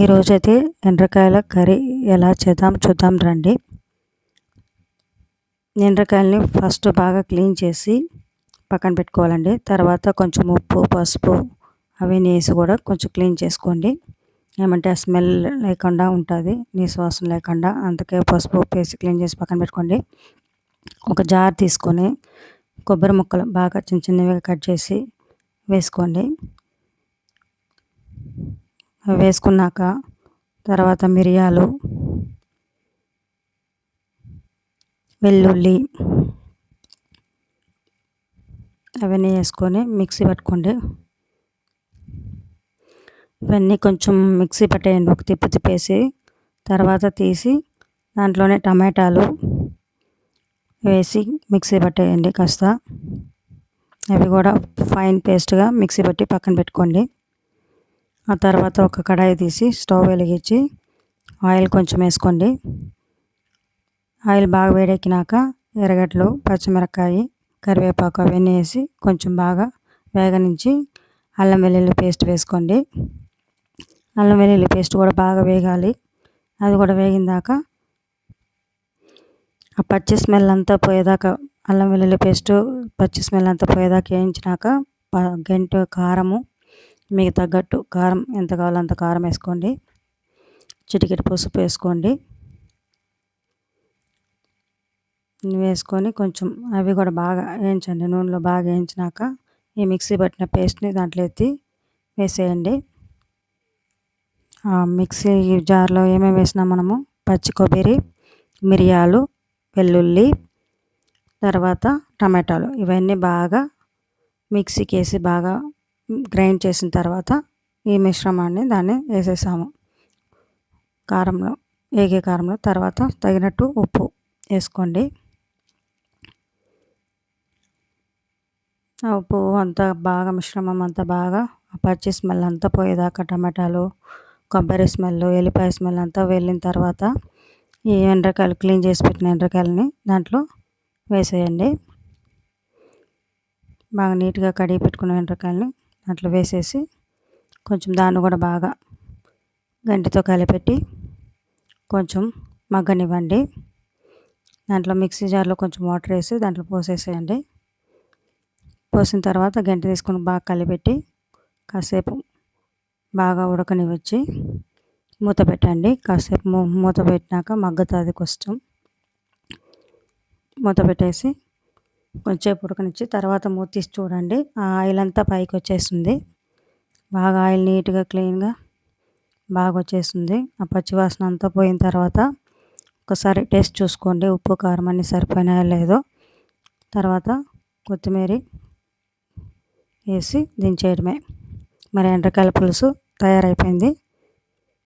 ఈరోజైతే ఎండ్రకాయల కర్రీ ఎలా చేద్దాం చూద్దాం రండి. ఎండ్రకాయలని ఫస్ట్ బాగా క్లీన్ చేసి పక్కన పెట్టుకోవాలండి. తర్వాత కొంచెం ఉప్పు, పసుపు అవన్నీ వేసి కూడా కొంచెం క్లీన్ చేసుకోండి. ఏమంటే ఆ స్మెల్ లేకుండా ఉంటుంది, నీసు వాసన లేకుండా. అందుకే పసుపు ఉప్పు వేసి క్లీన్ చేసి పక్కన పెట్టుకోండి. ఒక జార్ తీసుకొని కొబ్బరి ముక్కలు బాగా చిన్న చిన్నవిగా కట్ చేసి వేసుకోండి. వేసుకున్నాక తర్వాత మిరియాలు, వెల్లుల్లి అవన్నీ వేసుకొని మిక్సీ పట్టుకోండి. ఇవన్నీ కొంచెం మిక్సీ పట్టేయండి, ఒక తిప్పేసి. తర్వాత తీసి దాంట్లోనే టమాటాలు వేసి మిక్సీ పట్టేయండి కాస్త. అవి కూడా ఫైన్ పేస్ట్గా మిక్సీ పట్టి పక్కన పెట్టుకోండి. ఆ తర్వాత ఒక కడాయి తీసి స్టవ్ వెలిగించి ఆయిల్ కొంచెం వేసుకోండి. ఆయిల్ బాగా వేడెక్కినాక ఎర్రగడ్డలు, పచ్చిమిరపకాయ, కరివేపాకు అవన్నీ వేసి కొంచెం బాగా వేగనించి అల్లం వెల్లుల్లి పేస్ట్ వేసుకోండి. అల్లం వెల్లుల్లి పేస్ట్ కూడా బాగా వేగాలి. అది కూడా వేగిందాక ఆ పచ్చి స్మెల్ అంతా పోయేదాకా, అల్లం వెల్లుల్లి పేస్టు పచ్చి స్మెల్ అంతా పోయేదాకా వేయించినాక గంట కారము, మీకు తగ్గట్టు కారం ఎంత కావాలో అంత కారం వేసుకోండి. చిటికెడు పసుపు వేసుకోండి. వేసుకొని కొంచెం అవి కూడా బాగా వేయించండి. నూనెలో బాగా వేయించినాక ఈ మిక్సీ పట్టిన పేస్ట్ని దాంట్లో ఎత్తి వేసేయండి. మిక్సీ జార్లో ఏమేమి వేసినా మనము పచ్చి కొబ్బరి, మిరియాలు, వెల్లుల్లి, తర్వాత టమాటాలు ఇవన్నీ బాగా మిక్సీకి వేసి బాగా గ్రైండ్ చేసిన తర్వాత ఈ మిశ్రమాన్ని దాన్ని వేసేసాము కారంలో, ఏగే కారంలో. తర్వాత తగినట్టు ఉప్పు వేసుకోండి. ఆ ఉప్పు అంతా బాగా మిశ్రమం అంతా బాగా పచ్చి స్మెల్ అంతా పోయేదాకా, టమాటాలు, కొబ్బరి స్మెల్, ఎల్లిపాయ స్మెల్ అంతా వెళ్ళిన తర్వాత ఈ ఎండ్రకాయలు క్లీన్ చేసి పెట్టిన ఎండ్రకాయలని దాంట్లో వేసేయండి. బాగా నీట్గా కడిగి పెట్టుకున్న ఎండ్రకాయలని దాంట్లో వేసేసి కొంచెం దాన్ని కూడా బాగా గంటితో కలిపెట్టి కొంచెం మగ్గనివ్వండి. దాంట్లో మిక్సీ జార్లో కొంచెం వాటర్ వేసి దాంట్లో పోసేసేయండి. పోసిన తర్వాత గంటి తీసుకొని బాగా కలిపెట్టి కాసేపు బాగా ఉడకనివ్వచ్చి మూత పెట్టండి. కాసేపు మూత పెట్టినాక మగ్గుతుంది కొంచెం. మూత పెట్టేసి కొంచెం ఉడకనిచ్చి తర్వాత మూత తీసి చూడండి. ఆ ఆయిల్ అంతా పైకి వచ్చేస్తుంది. బాగా ఆయిల్ నీట్గా క్లీన్గా బాగా వచ్చేస్తుంది. ఆ పచ్చివాసన అంతా పోయిన తర్వాత ఒకసారి టేస్ట్ చూసుకోండి, ఉప్పు కారం అన్నీ సరిపోయినాయో లేదో. తర్వాత కొత్తిమీర వేసి దించేయడమే. మరి ఎండ్రకాయల పులుసు తయారైపోయింది.